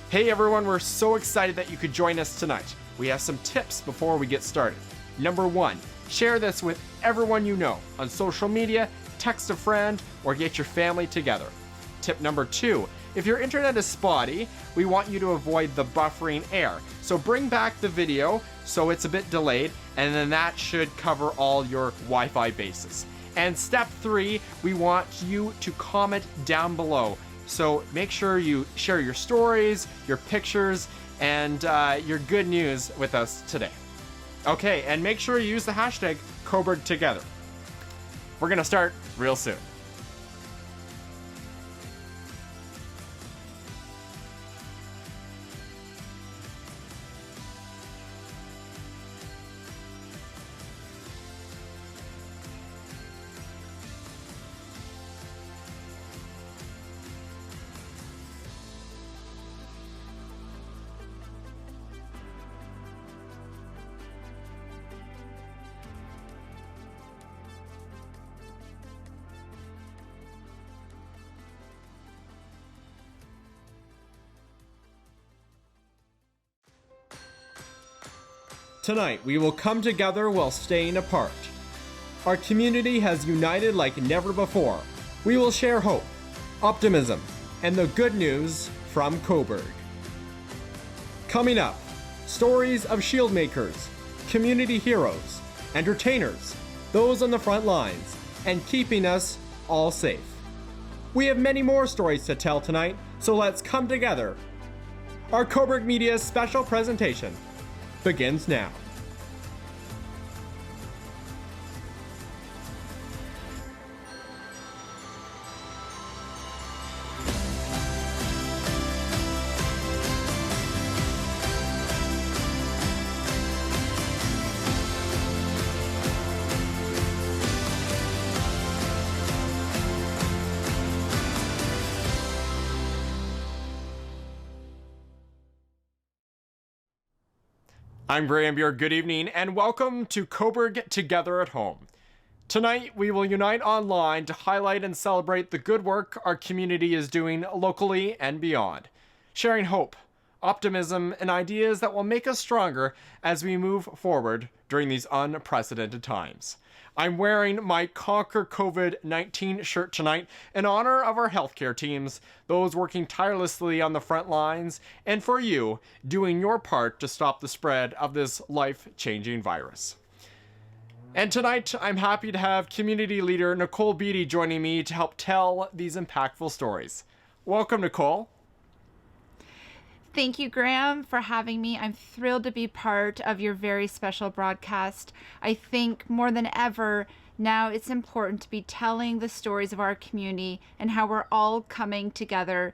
Hey everyone, we're so excited that you could join us tonight. We have some tips before we get started. Number 1, share this with everyone you know on social media, text a friend, or get your family together. Tip number 2, if your internet is spotty, we want you to avoid the buffering air. So bring back the video so it's a bit delayed, and then that should cover all your Wi-Fi bases. And step 3, we want you to comment down below. So make sure you share your stories, your pictures, and your good news with us today. Okay, and make sure you use the hashtag CoburgTogether. We're gonna start real soon. Tonight, we will come together while staying apart. Our community has united like never before. We will share hope, optimism, and the good news from Coburg. Coming up, stories of shield makers, community heroes, entertainers, those on the front lines, and keeping us all safe. We have many more stories to tell tonight, so let's come together. Our Coburg Media special presentation begins now. I'm Graham Buer, good evening, and welcome to Coburg Together at Home. Tonight, we will unite online to highlight and celebrate the good work our community is doing locally and beyond, sharing hope, optimism, and ideas that will make us stronger as we move forward during these unprecedented times. I'm wearing my Conquer COVID-19 shirt tonight in honor of our healthcare teams, those working tirelessly on the front lines, and for you, doing your part to stop the spread of this life-changing virus. And tonight, I'm happy to have community leader Nicole Beatty joining me to help tell these impactful stories. Welcome, Nicole. Thank you, Graham, for having me. I'm thrilled to be part of your very special broadcast. I think more than ever, now it's important to be telling the stories of our community and how we're all coming together,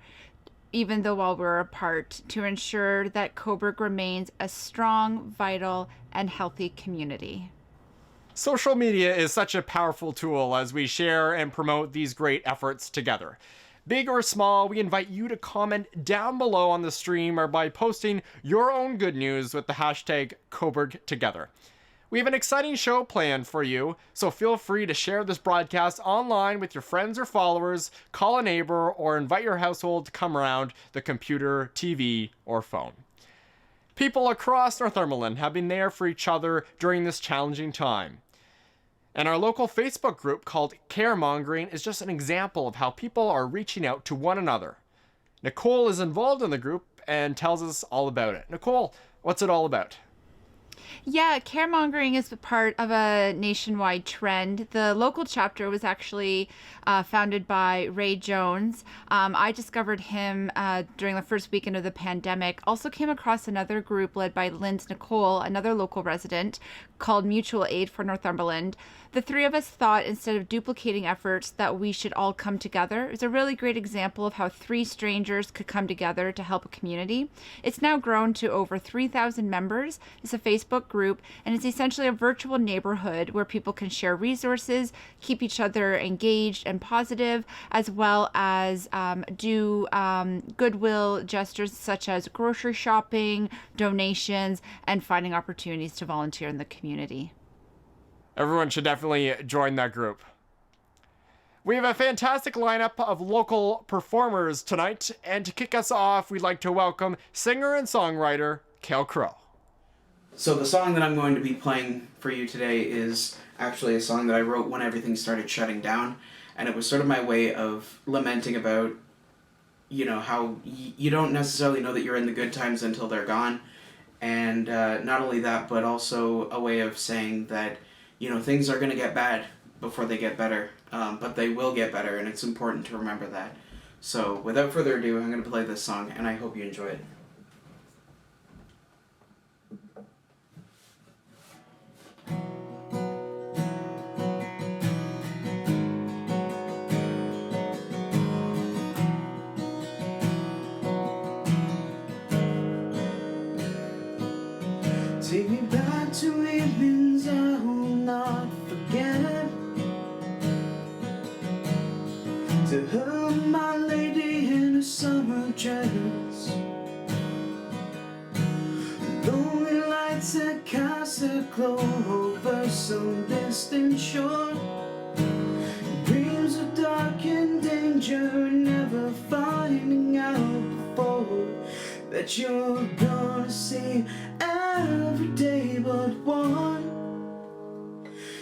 even though while we're apart, to ensure that Coburg remains a strong, vital, and healthy community. Social media is such a powerful tool as we share and promote these great efforts together. Big or small, we invite you to comment down below on the stream or by posting your own good news with the hashtag CoburgTogether. We have an exciting show planned for you, so feel free to share this broadcast online with your friends or followers, call a neighbor, or invite your household to come around the computer, TV, or phone. People across Northumberland have been there for each other during this challenging time. And our local Facebook group called Caremongering is just an example of how people are reaching out to one another. Nicole is involved in the group and tells us all about it. Nicole, what's it all about? Yeah, caremongering is part of a nationwide trend. The local chapter was actually founded by Ray Jones. I discovered him during the first weekend of the pandemic. Also came across another group led by Linz Nicole, another local resident, called Mutual Aid for Northumberland. The three of us thought, instead of duplicating efforts, that we should all come together. It's a really great example of how three strangers could come together to help a community. It's now grown to over 3,000 members. It's a Facebook group, and it's essentially a virtual neighborhood where people can share resources, keep each other engaged and positive, as well as do goodwill gestures such as grocery shopping, donations, and finding opportunities to volunteer in the community. Everyone should definitely join that group. We have a fantastic lineup of local performers tonight, and to kick us off, we'd like to welcome singer and songwriter Kale Crow. So the song that I'm going to be playing for you today is actually a song that I wrote when everything started shutting down, and it was sort of my way of lamenting about, how you don't necessarily know that you're in the good times until they're gone, and not only that, but also a way of saying that, things are going to get bad before they get better, but they will get better, and it's important to remember that. So without further ado, I'm going to play this song, and I hope you enjoy it. Take me back to evenings I will not forget, to her, my lady in a summer dress, lonely lights that cast a glow over some distant shore, dreams of dark and danger, never finding out before that you're gonna see every day but one.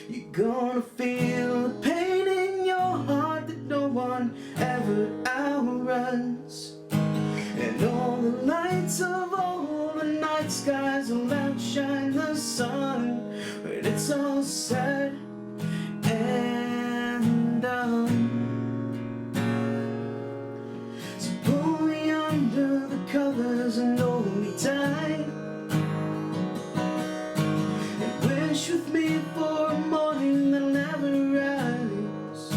You're gonna feel the pain in your heart that no one ever outruns, and all the lights of all the night skies will outshine the sun when it's all said and done. So pull me under the covers and hold me tight, with me for a morning that'll never rise,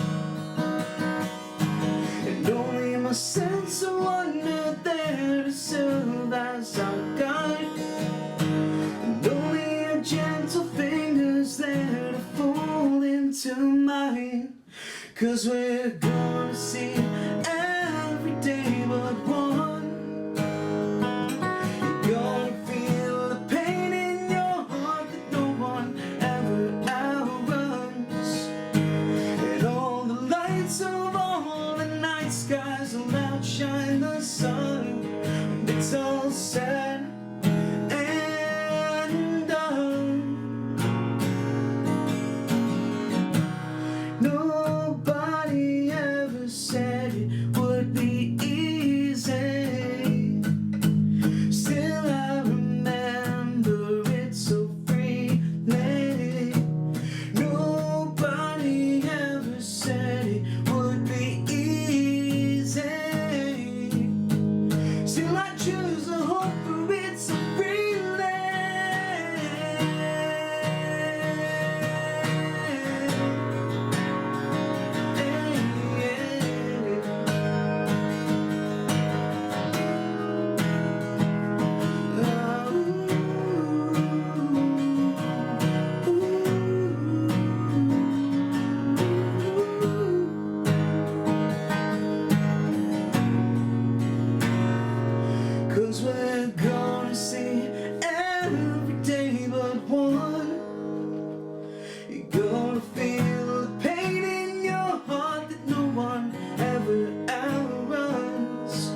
and only my sense of wonder there to serve as our guide, and only your gentle fingers there to fold into mine, 'cause we're gonna see every day but one. Shine the sun, it's all said and done. Nobody ever said it would be easy, still I remember it so freely. Nobody ever said it would be easy, still I choose to hope for it so freely. Cause we're gonna see every day but one. You're gonna feel the pain in your heart that no one ever outruns,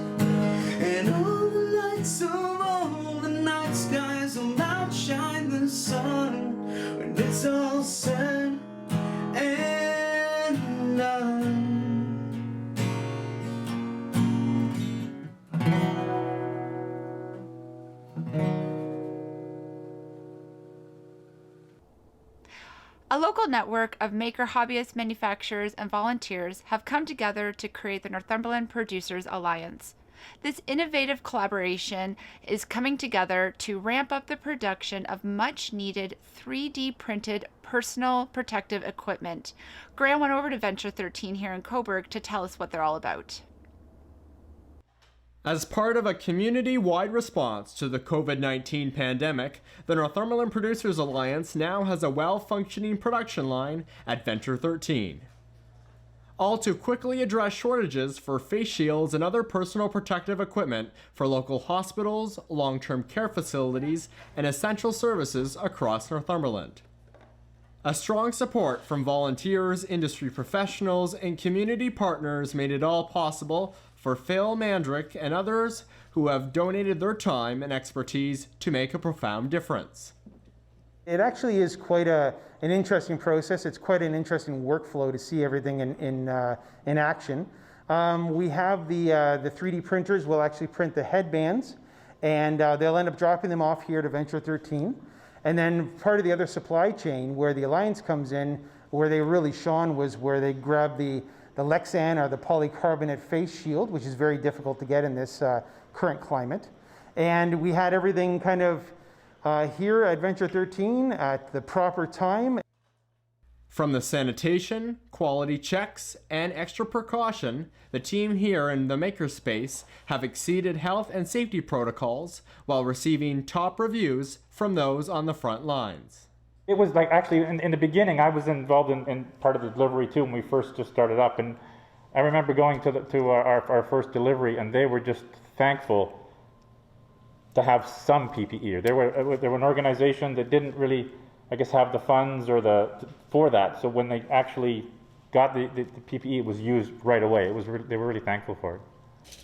and all the lights of all the night skies will outshine the sun when it's all said and done. A local network of maker hobbyists, manufacturers, and volunteers have come together to create the Northumberland Producers Alliance. This innovative collaboration is coming together to ramp up the production of much needed 3D printed personal protective equipment. Graham went over to Venture 13 here in Cobourg to tell us what they're all about. As part of a community-wide response to the COVID-19 pandemic, the Northumberland Producers Alliance now has a well-functioning production line at Venture 13. All to quickly address shortages for face shields and other personal protective equipment for local hospitals, long-term care facilities, and essential services across Northumberland. A strong support from volunteers, industry professionals, and community partners made it all possible for Phil Mandrick and others who have donated their time and expertise to make a profound difference. It actually is quite an interesting process. It's quite an interesting workflow to see everything in action. We have the 3D printers will actually print the headbands, and they'll end up dropping them off here at Adventure 13. And then part of the other supply chain where the Alliance comes in, where they really shone, was where they grabbed the Lexan, or the polycarbonate face shield, which is very difficult to get in this current climate. And we had everything kind of here at Adventure 13 at the proper time. From the sanitation, quality checks, and extra precaution, the team here in the Makerspace have exceeded health and safety protocols while receiving top reviews from those on the front lines. It was like, actually, in the beginning, I was involved in part of the delivery too when we first just started up. And I remember going to our first delivery, and they were just thankful to have some PPE. They were an organization that didn't really, I guess, have the funds or for that. So when they actually got the PPE, it was used right away. They were really thankful for it.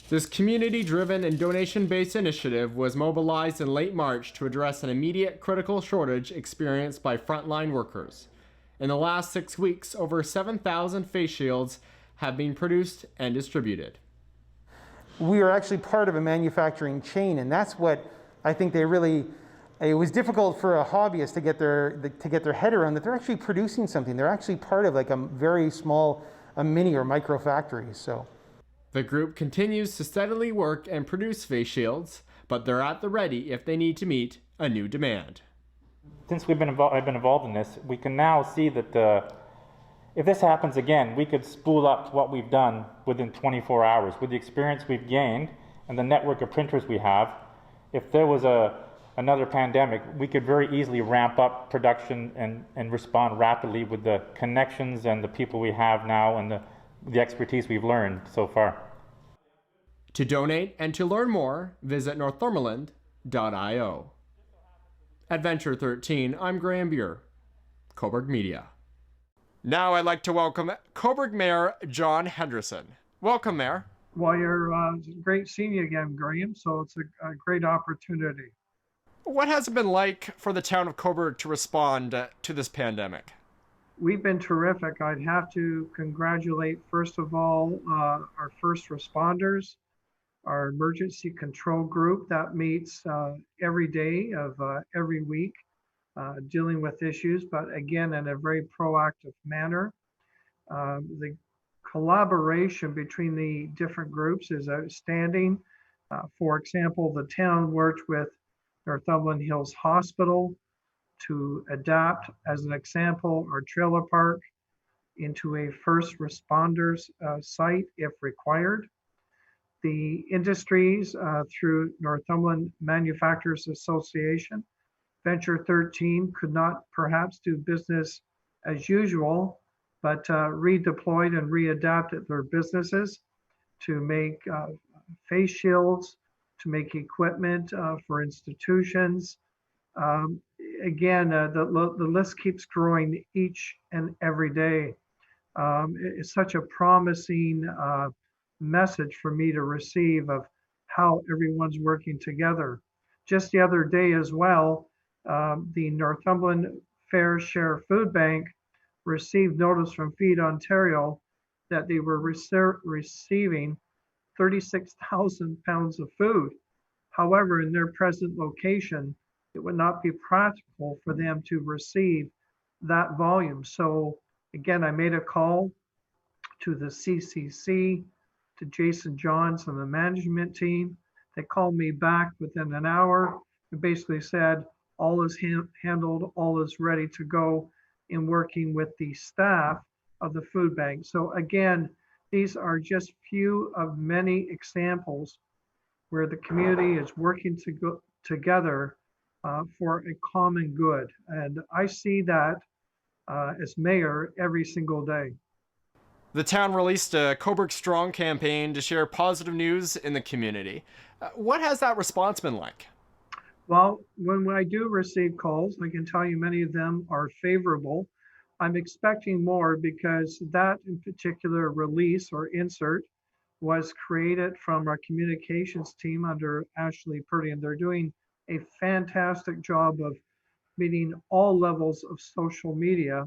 This community-driven and donation-based initiative was mobilized in late March to address an immediate critical shortage experienced by frontline workers. In the last 6 weeks, over 7,000 face shields have been produced and distributed. We are actually part of a manufacturing chain, and that's what I think it was difficult for a hobbyist to get their head around, that they're actually producing something. They're actually part of like a very small, a mini or micro factory. So the group continues to steadily work and produce face shields, but they're at the ready if they need to meet a new demand. Since I've been involved in this, we can now see that if this happens again, we could spool up what we've done within 24 hours. With the experience we've gained and the network of printers we have, if there was another pandemic, we could very easily ramp up production and respond rapidly with the connections and the people we have now and the expertise we've learned so far. To donate and to learn more, visit northumberland.io. Adventure 13, I'm Graham Buer, Cobourg Media. Now I'd like to welcome Cobourg Mayor John Henderson. Welcome, Mayor. Well, you're great seeing you again, Graham, so it's a great opportunity. What has it been like for the town of Cobourg to respond to this pandemic? We've been terrific. I'd have to congratulate, first of all, our first responders, our emergency control group that meets every day of every week, dealing with issues, but again, in a very proactive manner. The collaboration between the different groups is outstanding. For example, the town worked with Northumberland Hills Hospital to adapt, as an example, our trailer park into a first responders site if required. The industries through Northumberland Manufacturers Association, Venture 13 could not perhaps do business as usual, but redeployed and readapted their businesses to make face shields, to make equipment for institutions. Again, the list keeps growing each and every day. It's such a promising message for me to receive of how everyone's working together. Just the other day as well, the Northumberland Fair Share Food Bank received notice from Feed Ontario that they were receiving 36,000 pounds of food. However, in their present location, it would not be practical for them to receive that volume. So again, I made a call to the CCC, to Jason Johns and the management team. They called me back within an hour and basically said, all is handled, all is ready to go in working with the staff of the food bank. So again, these are just few of many examples where the community is working together for a common good. And I see that as mayor every single day. The town released a Cobourg Strong campaign to share positive news in the community. What has that response been like? Well, when I do receive calls, I can tell you many of them are favorable. I'm expecting more because that in particular release or insert was created from our communications team under Ashley Purdy, and they're doing a fantastic job of meeting all levels of social media.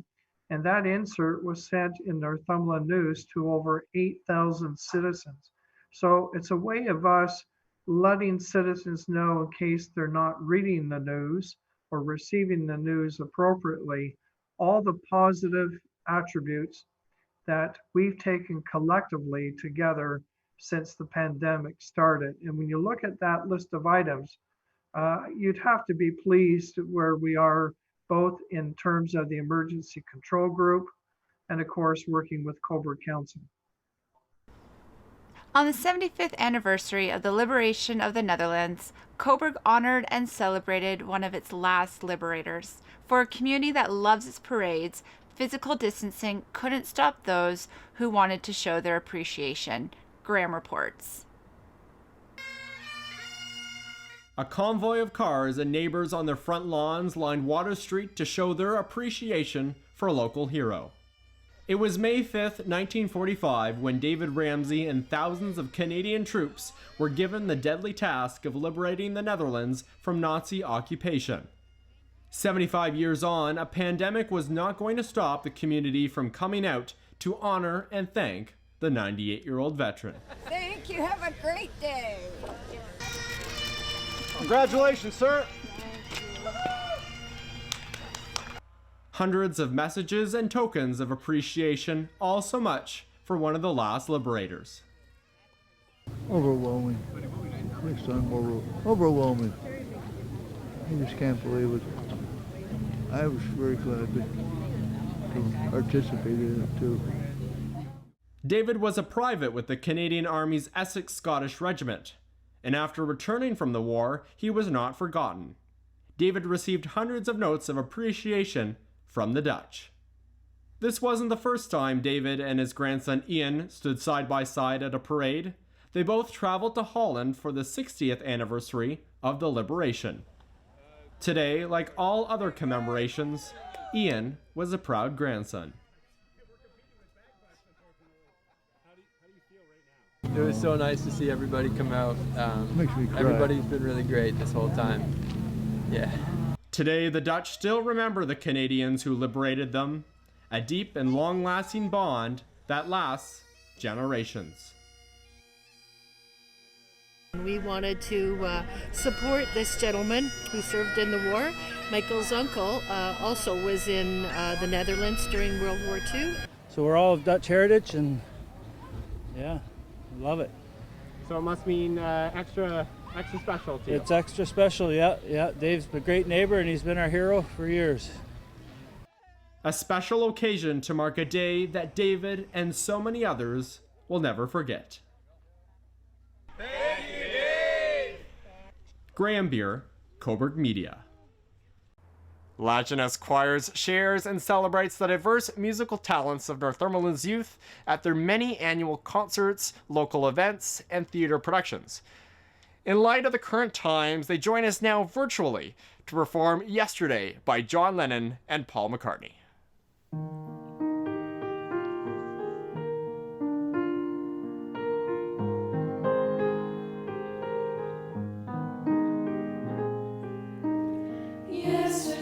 And that insert was sent in Northumberland News to over 8,000 citizens. So it's a way of us letting citizens know in case they're not reading the news or receiving the news appropriately, all the positive attributes that we've taken collectively together since the pandemic started. And when you look at that list of items, you'd have to be pleased where we are, both in terms of the emergency control group and of course working with Cobourg Council. On the 75th anniversary of the liberation of the Netherlands, Cobourg honored and celebrated one of its last liberators. For a community that loves its parades, physical distancing couldn't stop those who wanted to show their appreciation. Graham reports. A convoy of cars and neighbors on their front lawns lined Water Street to show their appreciation for a local hero. It was May 5th, 1945, when David Ramsay and thousands of Canadian troops were given the deadly task of liberating the Netherlands from Nazi occupation. 75 years on, a pandemic was not going to stop the community from coming out to honor and thank the 98-year-old veteran. Thank you. Have a great day. Congratulations, sir. Hundreds of messages and tokens of appreciation, all so much for one of the last liberators. Overwhelming. It's overwhelming. I just can't believe it. I was very glad to participate in it too. David was a private with the Canadian Army's Essex Scottish Regiment, and after returning from the war, he was not forgotten. David received hundreds of notes of appreciation from the Dutch. This wasn't the first time David and his grandson Ian stood side by side at a parade. They both traveled to Holland for the 60th anniversary of the liberation. Today, like all other commemorations, Ian was a proud grandson. It was so nice to see everybody come out. Makes me cry. Everybody's been really great this whole time. Yeah. Today, the Dutch still remember the Canadians who liberated them, a deep and long-lasting bond that lasts generations. We wanted to support this gentleman who served in the war. Michael's uncle also was in the Netherlands during World War II. So we're all of Dutch heritage, and yeah, love it. So it must mean extra special to you. It's extra special, yeah. Dave's a great neighbor, and he's been our hero for years. A special occasion to mark a day that David and so many others will never forget. Thank you, Dave! Graham Beer, Cobourg Media. Lajeunesse Choirs shares and celebrates the diverse musical talents of Northumberland's youth at their many annual concerts, local events, and theater productions. In light of the current times, they join us now virtually to perform Yesterday by John Lennon and Paul McCartney. Yes.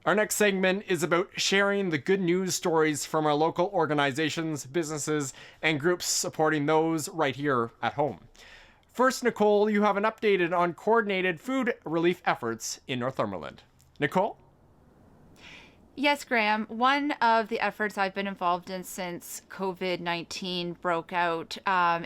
Our next segment is about sharing the good news stories from our local organizations, businesses, and groups supporting those right here at home. First, Nicole, you have an update on coordinated food relief efforts in Northumberland. Nicole? Yes, Graham. One of the efforts I've been involved in since COVID-19 broke out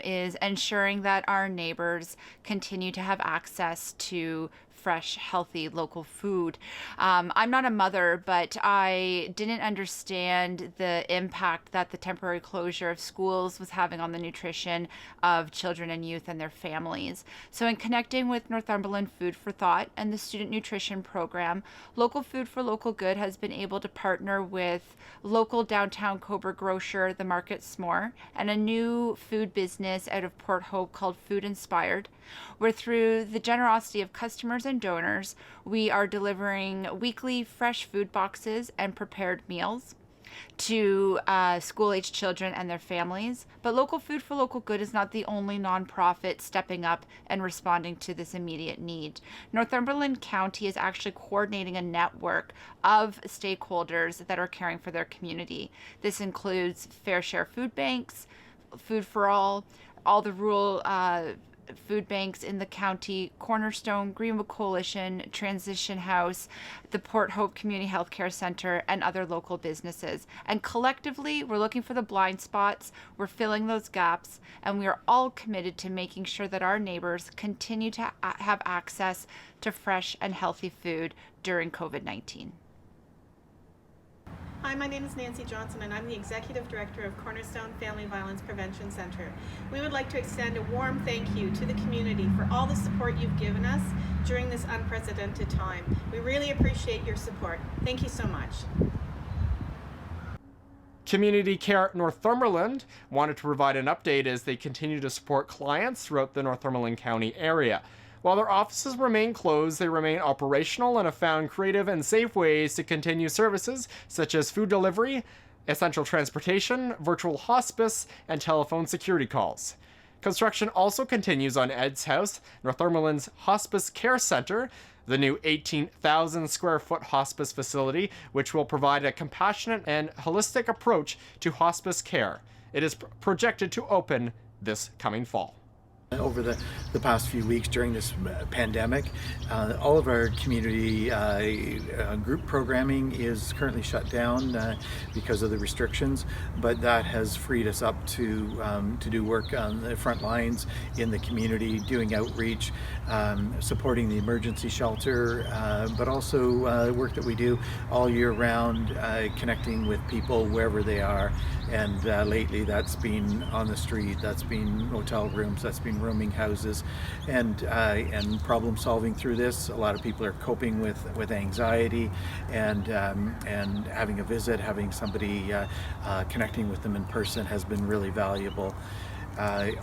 is ensuring that our neighbors continue to have access to fresh, healthy, local food. I'm not a mother, but I didn't understand the impact that the temporary closure of schools was having on the nutrition of children and youth and their families. So in connecting with Northumberland Food for Thought and the Student Nutrition Program, Local Food for Local Good has been able to partner with local downtown Cobourg grocer, The Market S'more, and a new food business out of Port Hope called Food Inspired, where through the generosity of customers and donors, we are delivering weekly fresh food boxes and prepared meals to school-aged children and their families. But Local Food for Local Good is not the only nonprofit stepping up and responding to this immediate need. Northumberland County is actually coordinating a network of stakeholders that are caring for their community. This includes Fair Share Food Banks, Food for All the rural food banks in the county, Cornerstone, Greenwood Coalition, Transition House, the Port Hope Community Healthcare Center, and other local businesses. And collectively, we're looking for the blind spots, we're filling those gaps, and we are all committed to making sure that our neighbors continue to have access to fresh and healthy food during COVID-19. Hi, my name is Nancy Johnson and I'm the Executive Director of Cornerstone Family Violence Prevention Center. We would like to extend a warm thank you to the community for all the support you've given us during this unprecedented time. We really appreciate your support. Thank you so much. Community Care Northumberland wanted to provide an update as they continue to support clients throughout the Northumberland County area. While their offices remain closed, they remain operational and have found creative and safe ways to continue services such as food delivery, essential transportation, virtual hospice, and telephone security calls. Construction also continues on Ed's House, Northumberland's Hospice Care Center, the new 18,000 square foot hospice facility, which will provide a compassionate and holistic approach to hospice care. It is projected to open this coming fall. Over the past few weeks during this pandemic, all of our community group programming is currently shut down because of the restrictions, but that has freed us up to do work on the front lines in the community, doing outreach, supporting the emergency shelter, but also work that we do all year round, connecting with people wherever they are. And lately that's been on the street, that's been hotel rooms, that's been rooming houses, and problem solving through this. A lot of people are coping with anxiety, and having a visit, having somebody connecting with them in person has been really valuable.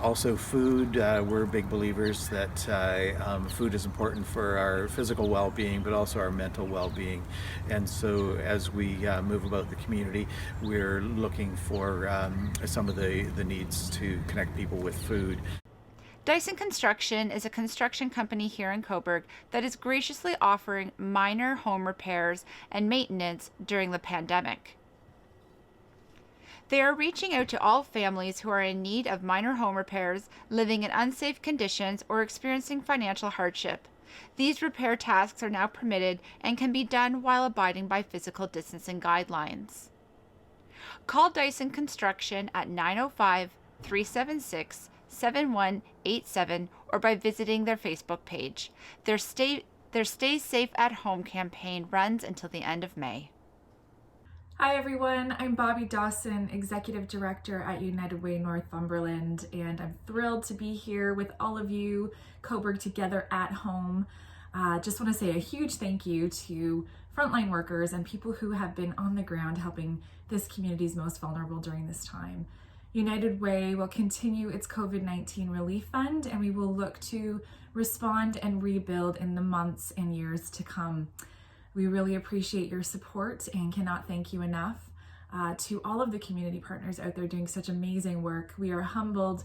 Also food, we're big believers that food is important for our physical well-being, but also our mental well-being. And so as we move about the community, we're looking for some of the needs to connect people with food. Dyson Construction is a construction company here in Cobourg that is graciously offering minor home repairs and maintenance during the pandemic. They are reaching out to all families who are in need of minor home repairs, living in unsafe conditions, or experiencing financial hardship. These repair tasks are now permitted and can be done while abiding by physical distancing guidelines. Call Dyson Construction at 905-376-7187 or by visiting their Facebook page. Their Stay Safe at Home campaign runs until the end of May. Hi everyone, I'm Bobby Dawson, Executive Director at United Way Northumberland, and I'm thrilled to be here with all of you, Cobourg Together at Home. Just want to say a huge thank you to frontline workers and people who have been on the ground helping this community's most vulnerable during this time. United Way will continue its COVID-19 relief fund, and we will look to respond and rebuild in the months and years to come. We really appreciate your support and cannot thank you enough. To all of the community partners out there doing such amazing work, we are humbled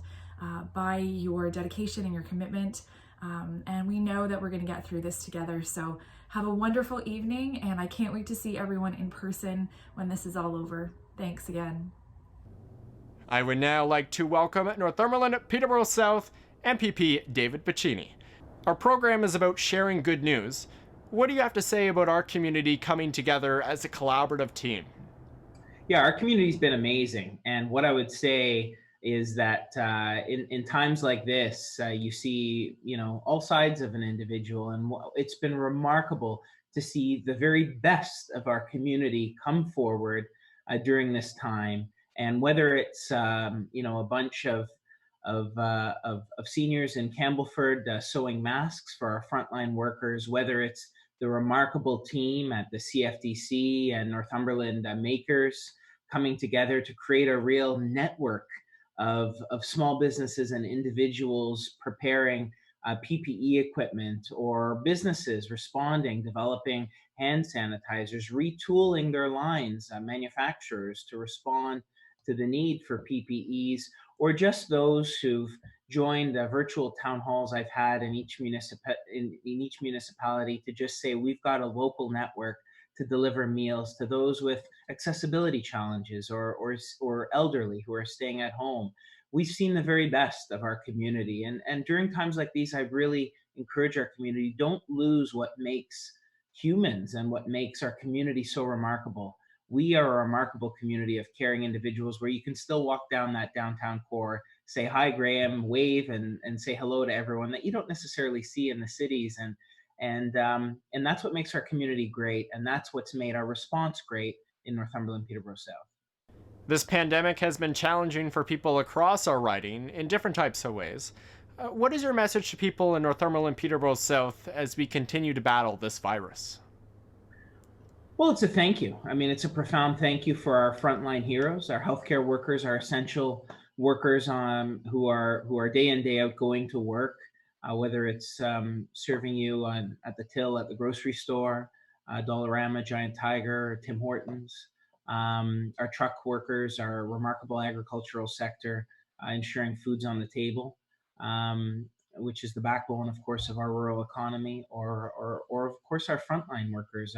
by your dedication and your commitment. And we know that we're going to get through this together. So have a wonderful evening, and I can't wait to see everyone in person when this is all over. Thanks again. I would now like to welcome Northumberland Peterborough South MPP David Piccini. Our program is about sharing good news. What do you have to say about our community coming together as a collaborative team? Yeah, our community's been amazing. And what I would say is that in times like this, you see, all sides of an individual. And it's been remarkable to see the very best of our community come forward during this time. And whether it's, a bunch of seniors in Campbellford sewing masks for our frontline workers, whether it's the remarkable team at the CFDC and Northumberland Makers coming together to create a real network of small businesses and individuals preparing PPE equipment, or businesses responding, developing hand sanitizers, retooling their lines, manufacturers to respond to the need for PPEs, or just those who've joined virtual town halls I've had in each municipality to just say we've got a local network to deliver meals to those with accessibility challenges or elderly who are staying at home. We've seen the very best of our community. And during times like these, I really encourage our community, don't lose what makes humans and what makes our community so remarkable. We are a remarkable community of caring individuals where you can still walk down that downtown core, say hi, Graham, wave, and say hello to everyone that you don't necessarily see in the cities. And that's what makes our community great. And that's what's made our response great in Northumberland, Peterborough South. This pandemic has been challenging for people across our riding in different types of ways. What is your message to people in Northumberland, Peterborough South as we continue to battle this virus? Well, it's a thank you. I mean, it's a profound thank you for our frontline heroes, our healthcare workers, our essential workers who are day in, day out going to work, whether it's serving you at the till at the grocery store, Dollarama, Giant Tiger, Tim Hortons, our truck workers, our remarkable agricultural sector, ensuring food's on the table, which is the backbone, of course, of our rural economy, or of course, our frontline workers,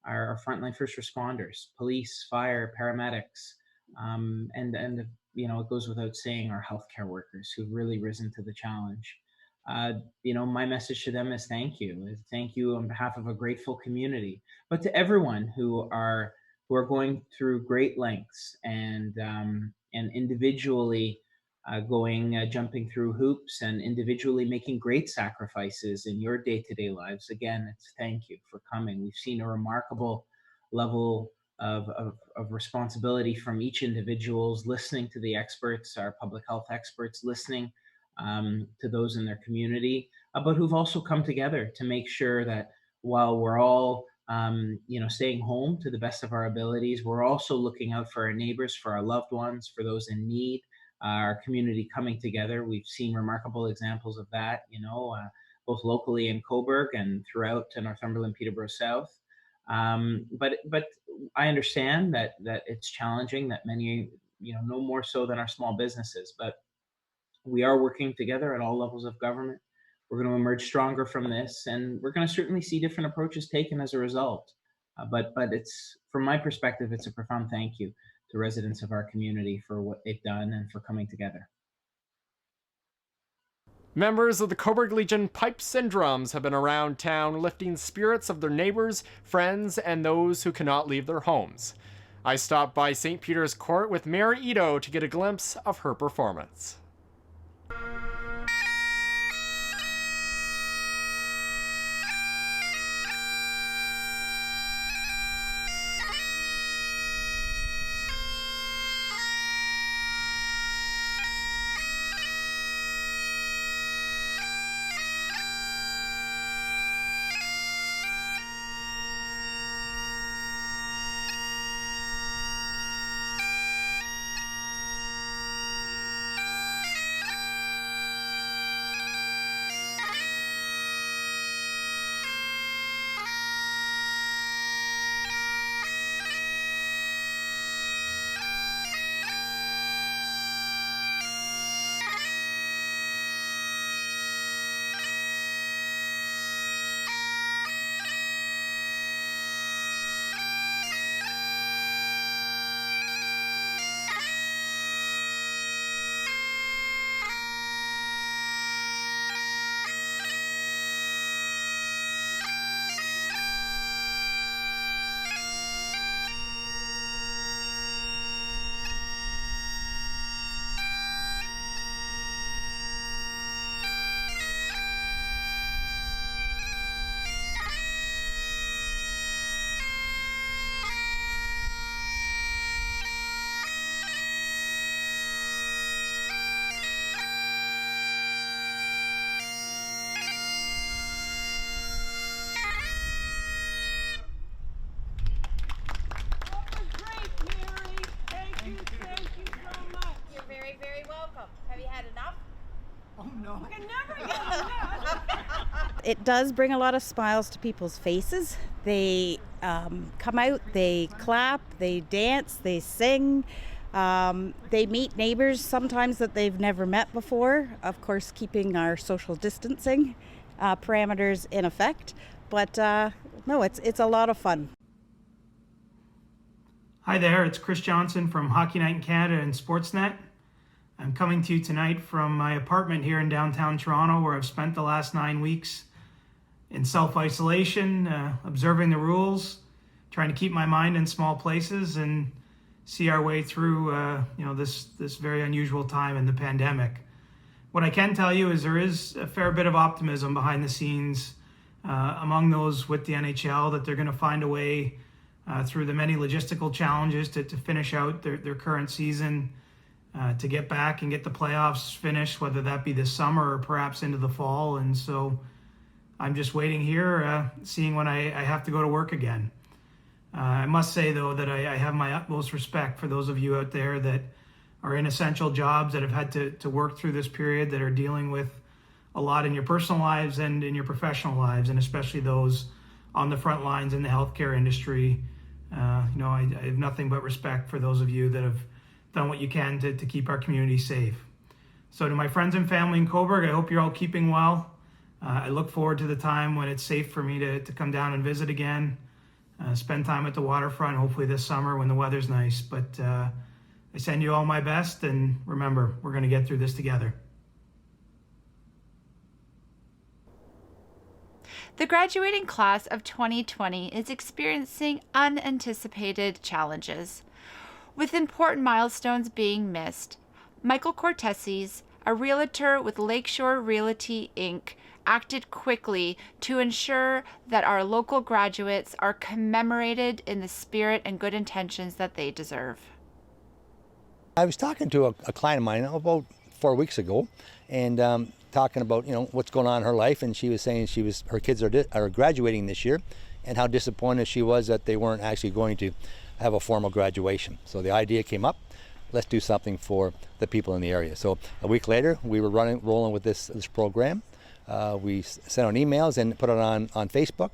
our frontline first responders, police, fire, paramedics, and it goes without saying, our healthcare workers who've really risen to the challenge. My message to them is thank you. Thank you on behalf of a grateful community, but to everyone who are going through great lengths and individually jumping through hoops and individually making great sacrifices in your day-to-day lives. Again, it's thank you for coming. We've seen a remarkable level of responsibility from each individual's listening to the experts, our public health experts, listening to those in their community, but who've also come together to make sure that while we're all staying home to the best of our abilities, we're also looking out for our neighbors, for our loved ones, for those in need. Our community coming together. We've seen remarkable examples of that, both locally in Cobourg and throughout Northumberland, Peterborough South. But I understand that it's challenging, that many, no more so than our small businesses, but we are working together at all levels of government. We're going to emerge stronger from this, and we're going to certainly see different approaches taken as a result. But it's, from my perspective, it's a profound thank you to residents of our community for what they've done and for coming together. Members of the Cobourg Legion Pipes and Drums have been around town lifting spirits of their neighbors, friends, and those who cannot leave their homes. I stopped by St. Peter's Court with Mary Ito to get a glimpse of her performance. it does bring a lot of smiles to people's faces. They come out, they clap, they dance, they sing. They meet neighbors sometimes that they've never met before, of course keeping our social distancing parameters in effect. But no, it's a lot of fun. Hi there, it's Chris Johnson from Hockey Night in Canada and Sportsnet. I'm coming to you tonight from my apartment here in downtown Toronto, where I've spent the last 9 weeks in self-isolation, observing the rules, trying to keep my mind in small places and see our way through this very unusual time in the pandemic. What I can tell you is there is a fair bit of optimism behind the scenes among those with the NHL that they're going to find a way through the many logistical challenges to finish out their current season, to get back and get the playoffs finished, whether that be this summer or perhaps into the fall. And so I'm just waiting here, seeing when I have to go to work again. I must say, though, that I have my utmost respect for those of you out there that are in essential jobs, that have had to work through this period, that are dealing with a lot in your personal lives and in your professional lives, and especially those on the front lines in the healthcare industry. I have nothing but respect for those of you that have done what you can to keep our community safe. So to my friends and family in Cobourg, I hope you're all keeping well. I look forward to the time when it's safe for me to come down and visit again, spend time at the waterfront, hopefully this summer when the weather's nice. But I send you all my best, and remember, we're going to get through this together. The graduating class of 2020 is experiencing unanticipated challenges. With important milestones being missed, Michael Corteses, a realtor with Lakeshore Realty Inc., acted quickly to ensure that our local graduates are commemorated in the spirit and good intentions that they deserve. I was talking to a client of mine about 4 weeks ago, and talking about what's going on in her life, and she was saying her kids are graduating this year, and how disappointed she was that they weren't actually going to have a formal graduation. So the idea came up, let's do something for the people in the area. So a week later, we were rolling with this program. We sent out emails and put it on Facebook,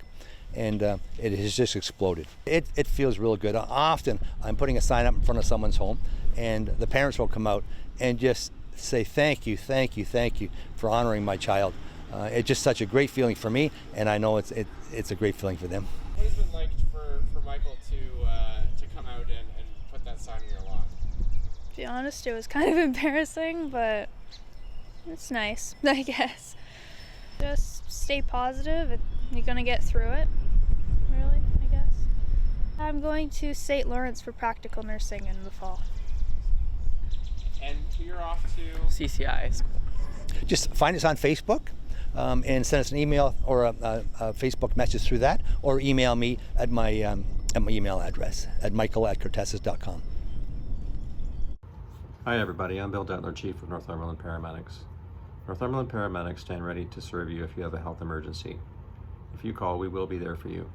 and it has just exploded. It feels real good. Often I'm putting a sign up in front of someone's home, and the parents will come out and just say thank you for honoring my child. It's just such a great feeling for me, and I know it's a great feeling for them. What has it been like for Michael to come out and put that sign in your lawn? To be honest, it was kind of embarrassing, but it's nice, I guess. Just stay positive, and you're gonna get through it, really, I guess. I'm going to St. Lawrence for practical nursing in the fall. And you're off to CCI school. Just find us on Facebook and send us an email or a Facebook message through that, or email me at my email address at michael@corteses.com. Hi everybody, I'm Bill Detler, Chief of Northumberland Paramedics. Northumberland Paramedics stand ready to serve you if you have a health emergency. If you call, we will be there for you.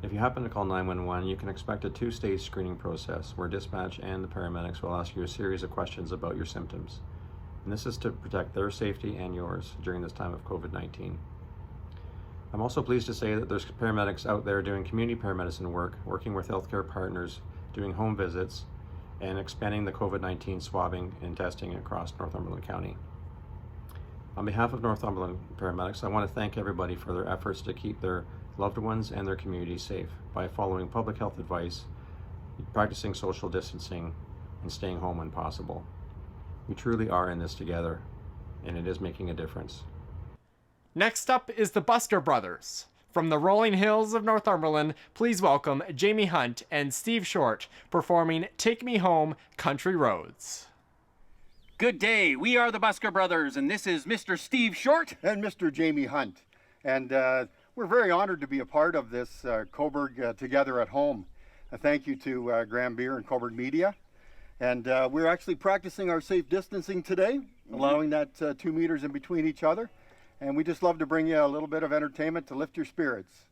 If you happen to call 911, you can expect a 2-stage screening process where dispatch and the paramedics will ask you a series of questions about your symptoms. And this is to protect their safety and yours during this time of COVID-19. I'm also pleased to say that there's paramedics out there doing community paramedicine work, working with healthcare partners, doing home visits, and expanding the COVID-19 swabbing and testing across Northumberland County. On behalf of Northumberland Paramedics, I want to thank everybody for their efforts to keep their loved ones and their community safe by following public health advice, practicing social distancing, and staying home when possible. We truly are in this together, and it is making a difference. Next up is the Busker Brothers. From the rolling hills of Northumberland, please welcome Jamie Hunt and Steve Short performing Take Me Home, Country Roads. Good day, we are the Busker Brothers, and this is Mr. Steve Short. And Mr. Jamie Hunt. And we're very honored to be a part of this Cobourg Together at Home. Thank you to Graham Beer and Cobourg Media. And we're actually practicing our safe distancing today, allowing that 2 meters in between each other. And we just love to bring you a little bit of entertainment to lift your spirits.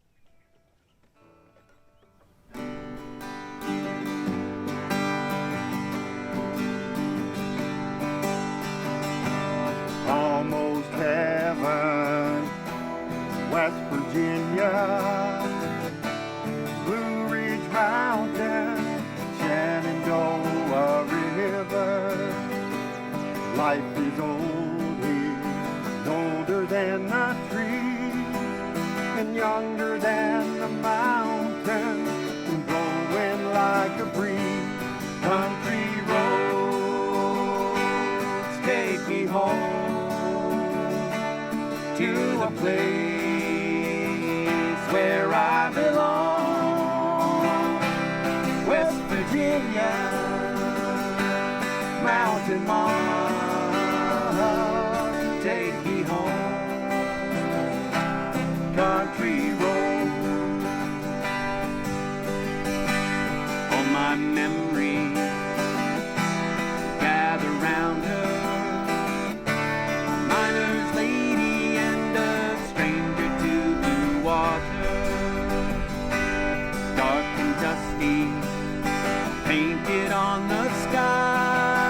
Almost heaven, Virginia, Blue Ridge Mountain, Shenandoah River. Life is old here, older than the trees, and younger than the mountains, and blowing like a breeze. Country roads take me home to a place where I belong. West Virginia, Mountain Mama, take me home. Country road, all my memories gather round her. Miner's lady and a stranger to blue water. Dark and dusty, painted on the sky.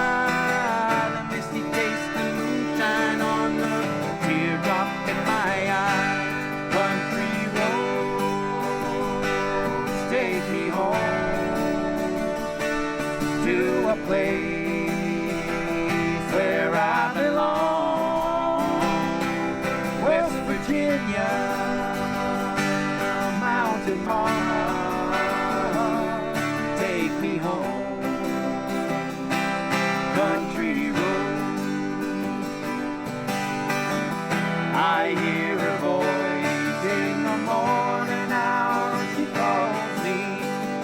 The misty taste of moonshine on the teardrop in my eye. Country roads take me home to a place where I belong. West Virginia, Mountain Mama, take me home. Country road, I hear her voice in the morning hour. She calls me.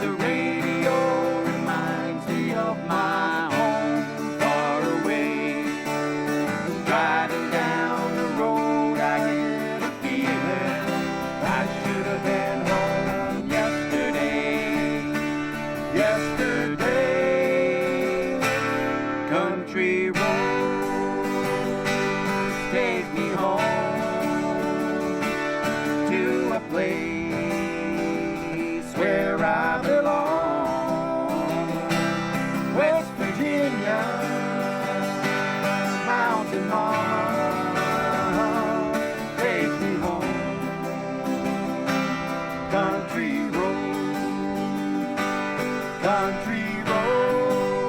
The radio reminds me of my home far away. Driving down the road, I get a feeling I should have been home yesterday. Yesterday, country roads take me home to a place where I belong. West Virginia, Mountain Mama, take me home. Country road, country roads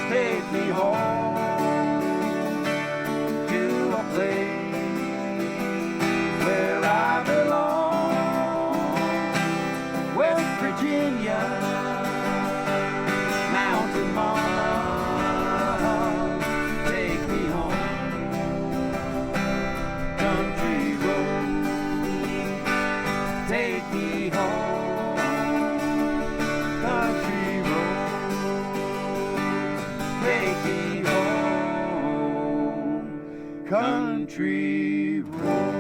take me home to a place where I belong. West Virginia, Mountain Mama, take me home. Country road, take me home. Country road, take me home. Country roads.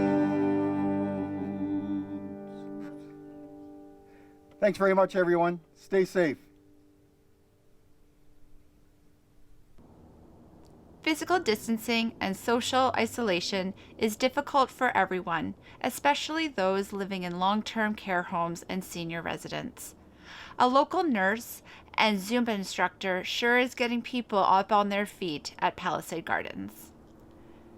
Thanks very much, everyone. Stay safe. Physical distancing and social isolation is difficult for everyone, especially those living in long-term care homes and senior residents. A local nurse and Zumba instructor sure is getting people up on their feet at Palisade Gardens.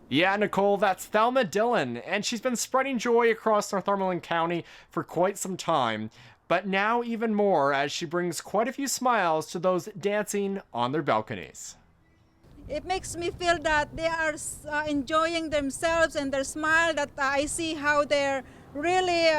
Yeah, Nicole, that's Thelma Dillon, and she's been spreading joy across Northumberland County for quite some time, but now even more as she brings quite a few smiles to those dancing on their balconies. It makes me feel that they are enjoying themselves and their smile, that I see how they're really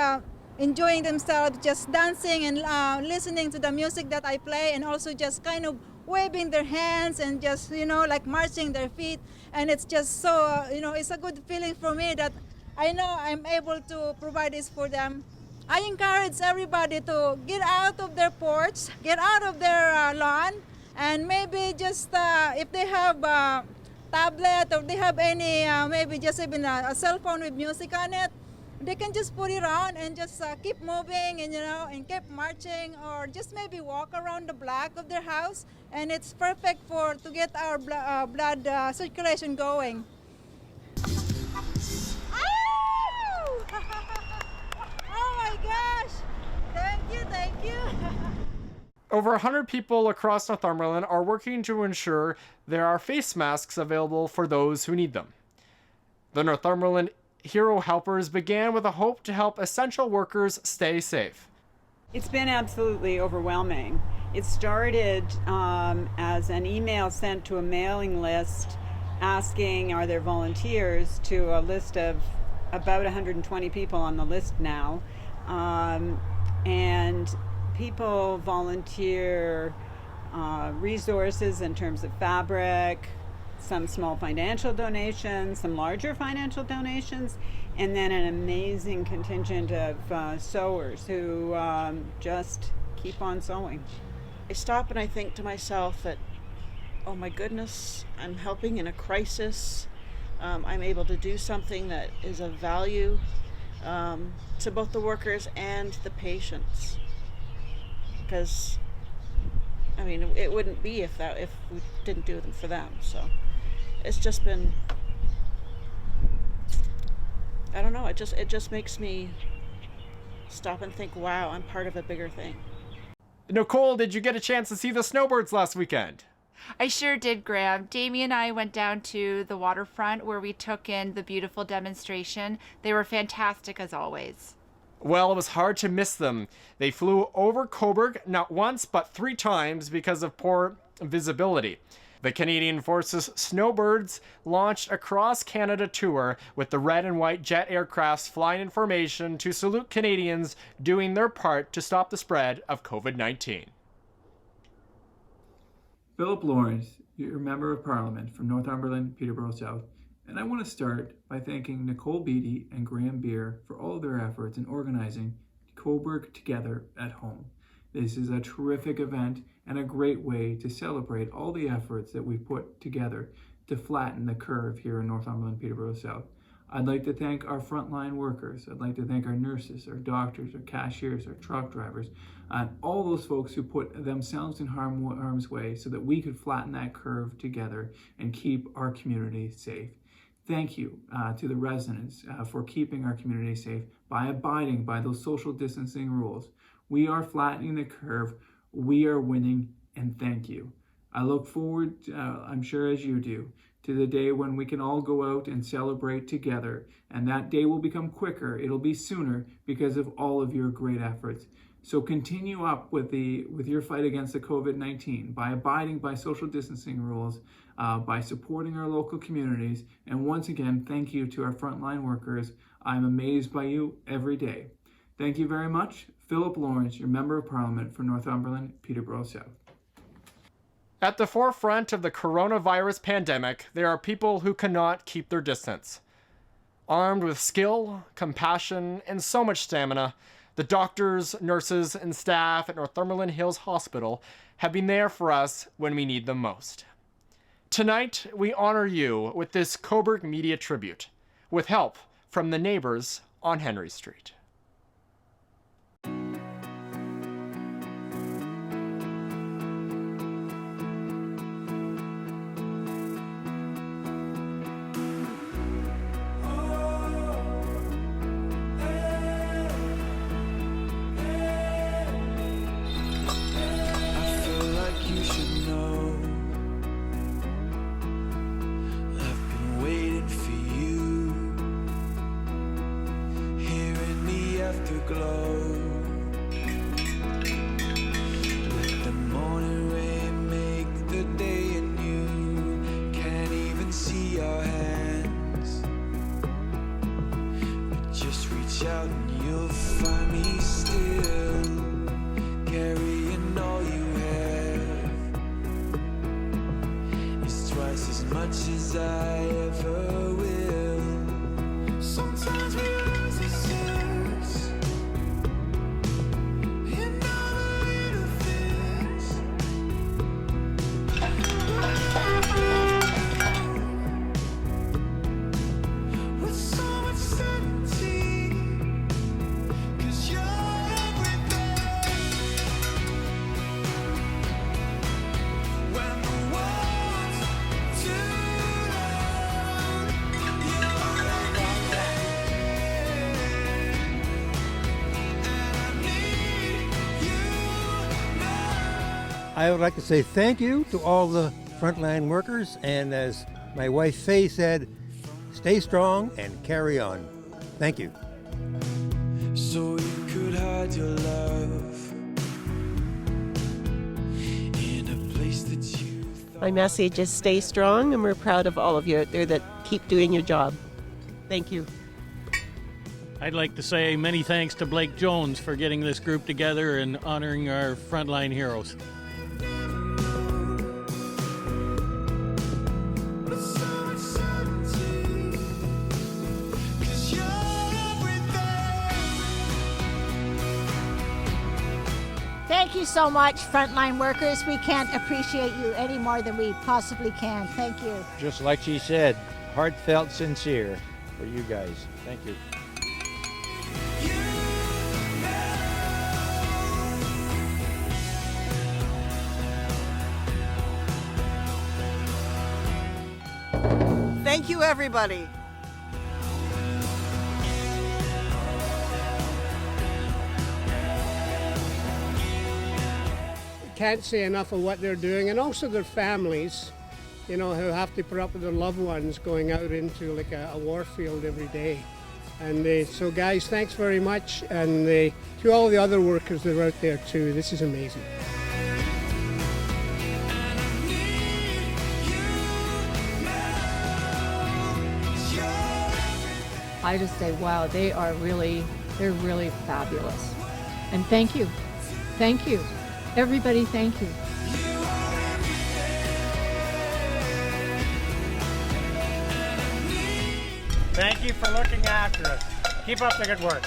enjoying themselves, just dancing and listening to the music that I play, and also just kind of waving their hands and just, like marching their feet. And it's just so, it's a good feeling for me that I know I'm able to provide this for them. I encourage everybody to get out of their porch, get out of their lawn, and maybe just if they have a tablet or they have any, maybe just even a cell phone with music on it, they can just put it on and just keep moving and, and keep marching, or just maybe walk around the block of their house, and it's perfect to get our blood circulation going. Oh my gosh! Thank you. Over 100 people across Northumberland are working to ensure there are face masks available for those who need them. The Northumberland Hero Helpers began with a hope to help essential workers stay safe. It's been absolutely overwhelming. It started as an email sent to a mailing list asking, are there volunteers, to a list of about 120 people on the list now. And people volunteer resources in terms of fabric, some small financial donations, some larger financial donations, and then an amazing contingent of sewers who just keep on sewing. I stop and I think to myself that, oh my goodness, I'm helping in a crisis. I'm able to do something that is of value to both the workers and the patients. Because, I mean, it wouldn't be if we didn't do them for them. So it's just been, I don't know, it just makes me stop and think, wow, I'm part of a bigger thing. Nicole, did you get a chance to see the snowbirds last weekend? I sure did, Graham. Damie and I went down to the waterfront where we took in the beautiful demonstration. They were fantastic as always. Well, it was hard to miss them. They flew over Cobourg not once but 3 times because of poor visibility. The Canadian Forces Snowbirds launched a cross-Canada tour with the red and white jet aircrafts flying in formation to salute Canadians doing their part to stop the spread of COVID-19. Philip Lawrence, your Member of Parliament from Northumberland, Peterborough South, and I want to start by thanking Nicole Beattie and Graham Beer for all of their efforts in organizing Cobourg Together at Home. This is a terrific event and a great way to celebrate all the efforts that we've put together to flatten the curve here in Northumberland, Peterborough South. I'd like to thank our frontline workers. I'd like to thank our nurses, our doctors, our cashiers, our truck drivers, and all those folks who put themselves in harm's way so that we could flatten that curve together and keep our community safe. Thank you to the residents for keeping our community safe by abiding by those social distancing rules. We are flattening the curve, we are winning, and thank you. I look forward, I'm sure as you do, to the day when we can all go out and celebrate together, and that day will become quicker, it'll be sooner because of all of your great efforts. So continue up with your fight against the COVID-19 by abiding by social distancing rules, by supporting our local communities, and once again, thank you to our frontline workers. I'm amazed by you every day. Thank you very much. Philip Lawrence, your Member of Parliament for Northumberland, Peterborough South. At the forefront of the coronavirus pandemic, there are people who cannot keep their distance. Armed with skill, compassion, and so much stamina, the doctors, nurses, and staff at Northumberland Hills Hospital have been there for us when we need them most. Tonight, we honor you with this Cobourg Media Tribute, with help from the neighbors on Henry Street. I would like to say thank you to all the frontline workers, and as my wife Faye said, stay strong and carry on. Thank you. So you could hide your love in a place that you thought. My message is stay strong, and we're proud of all of you out there that keep doing your job. Thank you. I'd like to say many thanks to Blake Jones for getting this group together and honoring our frontline heroes. Thank you so much, frontline workers. We can't appreciate you any more than we possibly can. Thank you. Just like she said, heartfelt, sincere for you guys. Thank you. Thank you, everybody. Can't say enough of what they're doing, and also their families, you know, who have to put up with their loved ones going out into like a war field every day. And so guys, thanks very much, and to all the other workers that are out there too, this is amazing. I just say, wow, they're really fabulous. And thank you. Thank you. Everybody, thank you. Thank you for looking after us. Keep up the good work.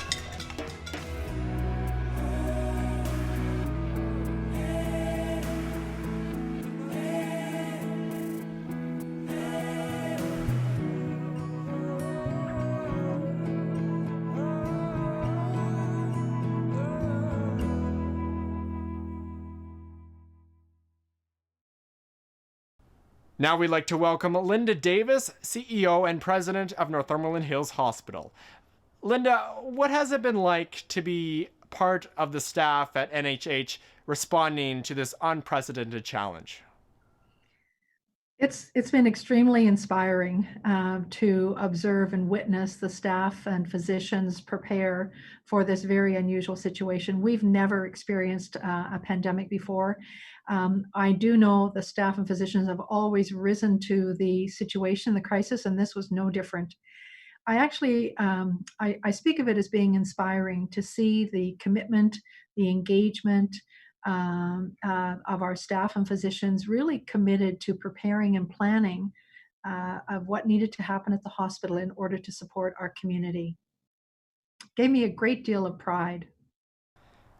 Now we'd like to welcome Linda Davis, CEO and President of Northumberland Hills Hospital. Linda, what has it been like to be part of the staff at NHH responding to this unprecedented challenge? It's been extremely inspiring to observe and witness the staff and physicians prepare for this very unusual situation. We've never experienced a pandemic before. I do know the staff and physicians have always risen to the situation, the crisis, and this was no different. I actually, I speak of it as being inspiring to see the commitment, the engagement of our staff and physicians really committed to preparing and planning of what needed to happen at the hospital in order to support our community. Gave me a great deal of pride.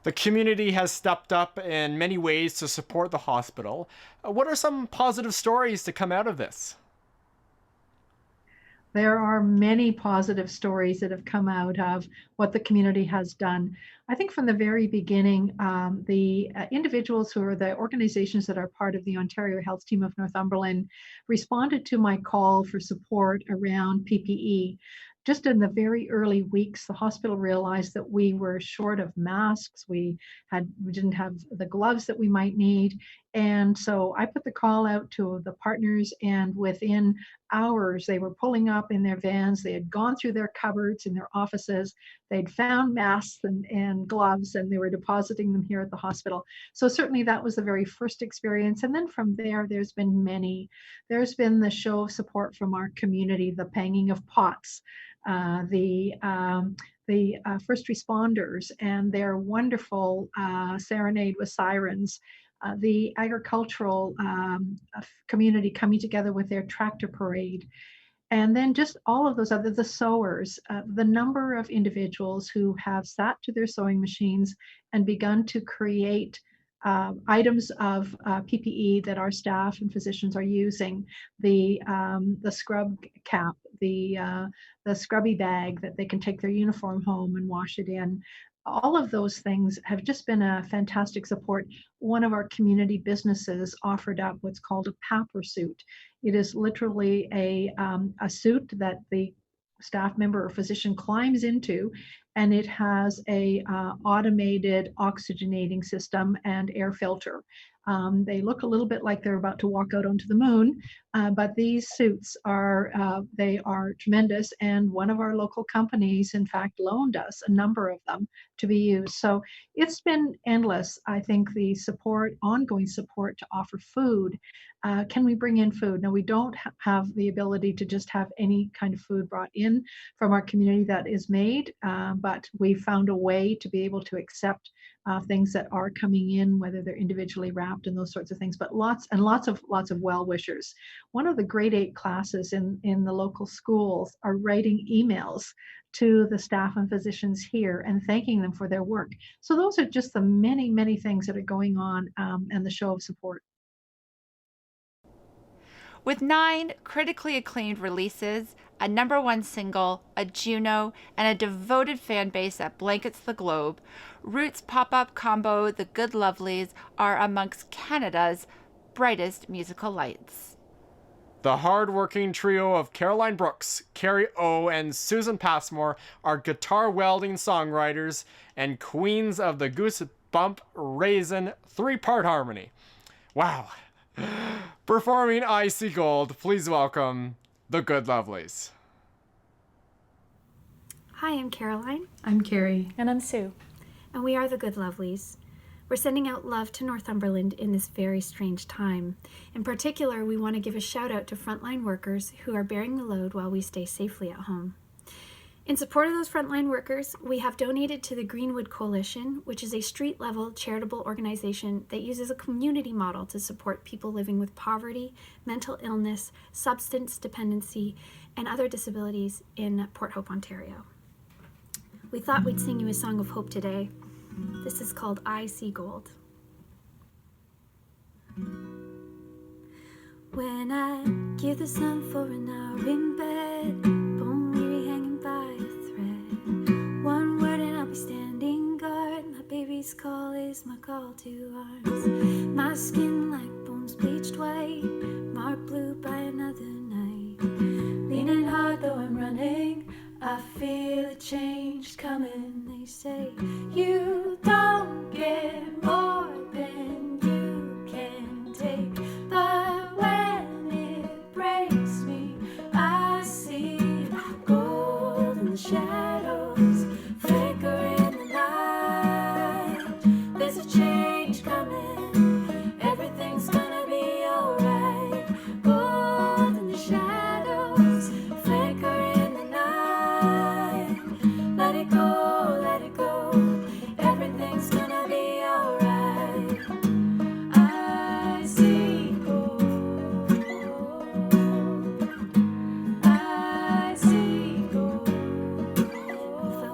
The community has stepped up in many ways to support the hospital. What are some positive stories to come out of this? There are many positive stories that have come out of what the community has done. I think from the very beginning, the individuals who are the organizations that are part of the Ontario Health Team of Northumberland responded to my call for support around PPE. Just in the very early weeks, the hospital realized that we were short of masks. We didn't have the gloves that we might need. And so I put the call out to the partners, and within hours, they were pulling up in their vans. They had gone through their cupboards in their offices. They'd found masks and gloves, and they were depositing them here at the hospital. So certainly that was the very first experience. And then from there, there's been many. There's been the show of support from our community, the banging of pots, the first responders and their wonderful serenade with sirens, the agricultural community coming together with their tractor parade, and then just all of those other, the sewers, the number of individuals who have sat to their sewing machines and begun to create items of PPE that our staff and physicians are using, the scrub cap, the scrubby bag that they can take their uniform home and wash it in. All of those things have just been a fantastic support. One of our community businesses offered up what's called a PAPR suit. It is literally a suit that the staff member or physician climbs into, and it has a automated oxygenating system and air filter. They look a little bit like they're about to walk out onto the moon, but these suits are they are tremendous. And one of our local companies, in fact, loaned us a number of them to be used. So it's been endless. I think the support, ongoing support to offer food. Can we bring in food? Now, we don't have the ability to just have any kind of food brought in from our community that is made, but we found a way to be able to accept things that are coming in, whether they're individually wrapped and those sorts of things, but lots of well-wishers. One of the grade 8 classes in the local schools are writing emails to the staff and physicians here and thanking them for their work. So those are just the many, many things that are going on, and the show of support. With 9 critically acclaimed releases, a #1 single, a Juno, and a devoted fan base that blankets the globe, Roots pop-up combo The Good Lovelies are amongst Canada's brightest musical lights. The hard-working trio of Caroline Brooks, Carrie O, and Susan Passmore are guitar-welding songwriters and queens of the Goosebump Raisin 3-part harmony. Wow. Performing Icy Gold, please welcome The Good Lovelies. Hi, I'm Caroline. I'm Carrie. And I'm Sue. And we are The Good Lovelies. We're sending out love to Northumberland in this very strange time. In particular, we want to give a shout out to frontline workers who are bearing the load while we stay safely at home. In support of those frontline workers, we have donated to the Greenwood Coalition, which is a street-level charitable organization that uses a community model to support people living with poverty, mental illness, substance dependency, and other disabilities in Port Hope, Ontario. We thought we'd sing you a song of hope today. This is called I See Gold. When I give the sun for an hour in bed, bone weary hanging by a thread, one word and I'll be standing guard. My baby's call is my call to arms. My skin like bones bleached white, marked blue by another night. Leaning hard though I'm running, I feel a change coming. They say you don't get more than you can take, but when it breaks me, I see gold in the shadows, flicker in the night. There's a change coming, everything's gonna be alright. Gold in the shadows, flicker in the night. Let it go, everything's gonna be alright. I see gold, I see gold. If I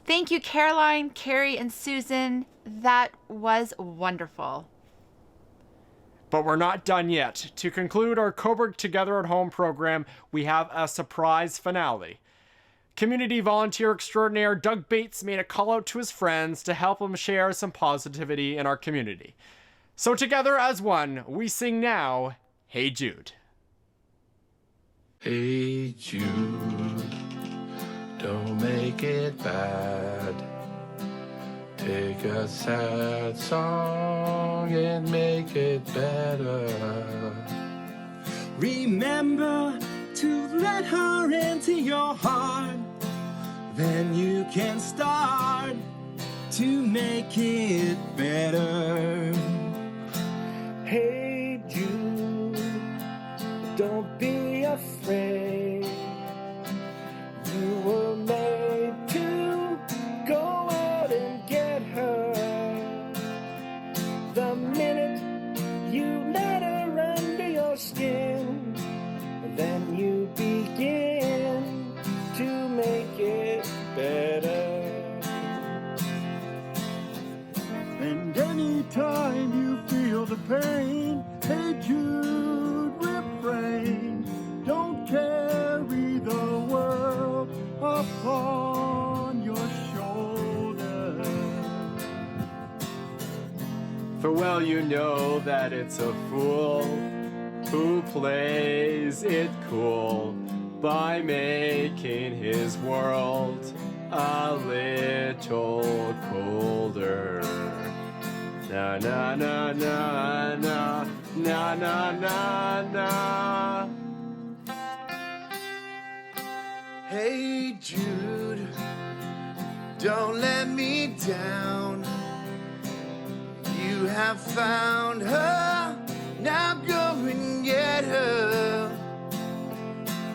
Thank you, Caroline, Carrie, and Susan. That was wonderful. But we're not done yet. To conclude our Cobourg Together at Home program, we have a surprise finale. Community volunteer extraordinaire Doug Bates made a call out to his friends to help him share some positivity in our community. So together as one, we sing now, Hey Jude. Hey Jude, don't make it bad. Take a sad song and make it better. Remember to let her into your heart. Then you can start to make it better. Hey Jude, don't be afraid. You were made to go out and get her. The minute you let her under your skin, then you begin to make it better. And anytime you feel the pain, hey Jude, refrain. Don't carry the world upon your shoulder. For well you know that it's a fool who plays it cool by making his world a little colder. Na na na na na na na na na. Hey Jude, don't let me down. You have found her, now go and get her.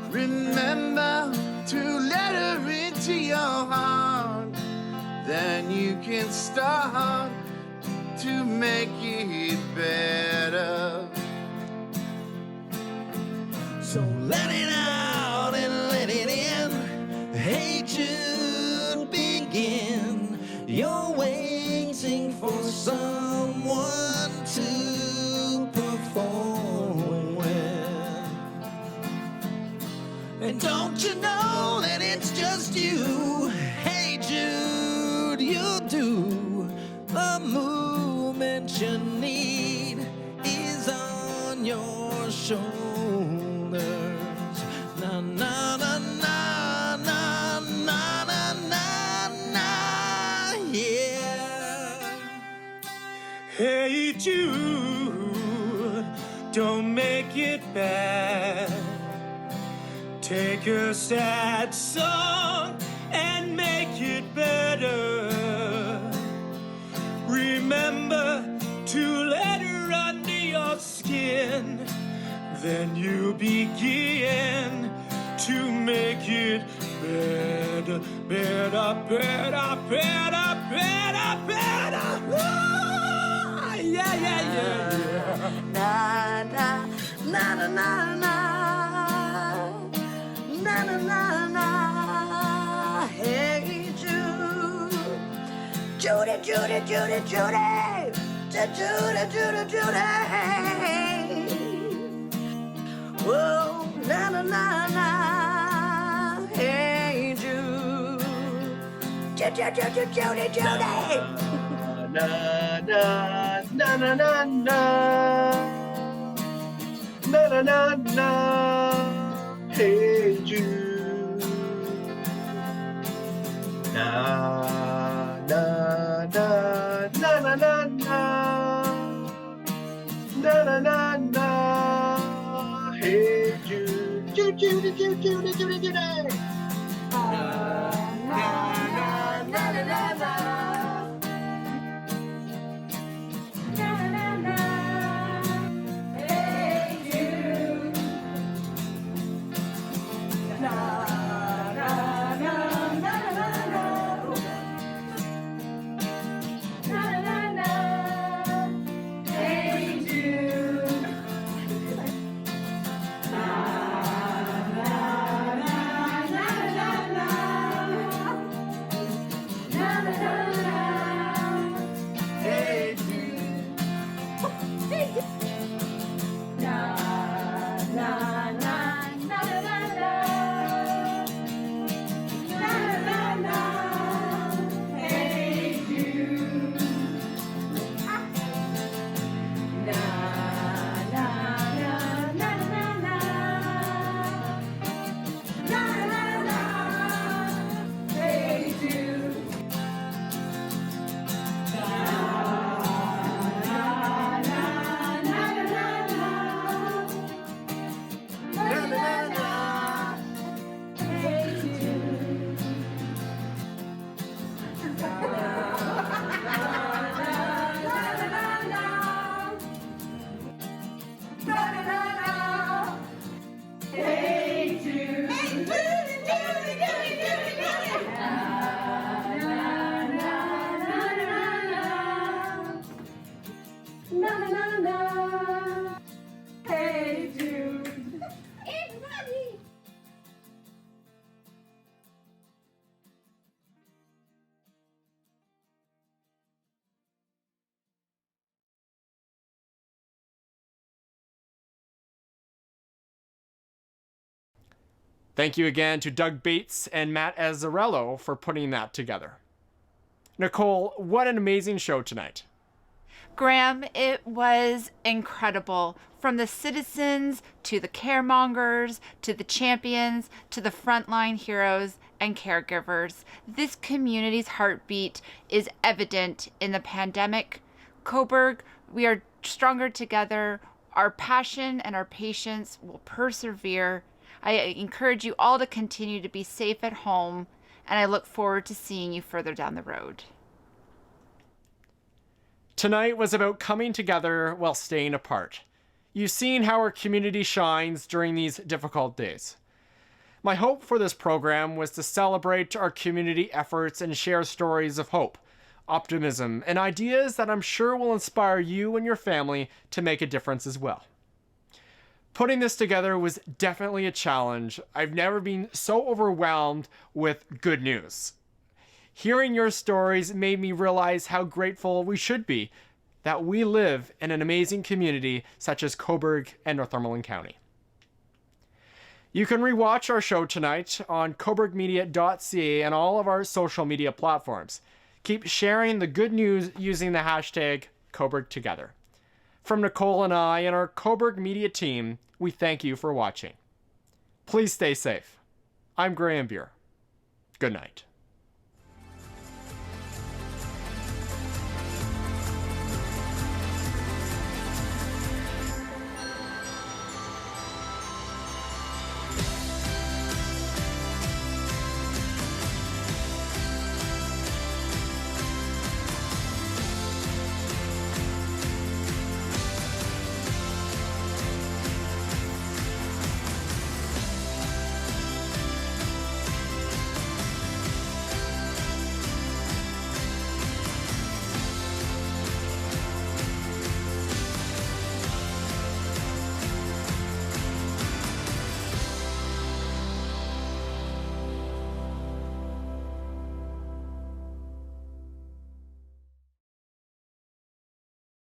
Remember to let her into your heart. Then you can start to make it better. So let it out and let it in. Hey Jude, begin. You're waiting for someone to perform with. And don't you know that it's just you? Hey Jude, you do. The movement you need is on your shoulders. Na na na na na na na na na, yeah. Hey Jude, don't make it bad. Take a sad song and make it better. Remember to let her under your skin. Then you begin to make it better, better, better, better, better, better. Oh, yeah, yeah, yeah, yeah. Na na na na na na na na na na. Hey Jude, Judy, Judy, Judy, Judy, Judy, Judy, Judy. Whoa, na na na na. Hey Jude, Judy, Judy, Judy, Judy. Na na na na na na. Na na na na. Hey Jude. Na na na na na na na. Na na na na. Hey Jude. Jude, Judy, Jude, Judy, Judy, Judy. Na na na na na na. Thank you again to Doug Bates and Matt Azzarello for putting that together. Nicole, what an amazing show tonight. Graham, it was incredible. From the citizens to the caremongers to the champions to the frontline heroes and caregivers. This community's heartbeat is evident in the pandemic. Cobourg, we are stronger together. Our passion and our patience will persevere. I encourage you all to continue to be safe at home, and I look forward to seeing you further down the road. Tonight was about coming together while staying apart. You've seen how our community shines during these difficult days. My hope for this program was to celebrate our community efforts and share stories of hope, optimism, and ideas that I'm sure will inspire you and your family to make a difference as well. Putting this together was definitely a challenge. I've never been so overwhelmed with good news. Hearing your stories made me realize how grateful we should be that we live in an amazing community such as Cobourg and Northumberland County. You can rewatch our show tonight on cobourgmedia.ca and all of our social media platforms. Keep sharing the good news using the hashtag #CobourgTogether. From Nicole and I and our Cobourg Media team, we thank you for watching. Please stay safe. I'm Graham Beer. Good night.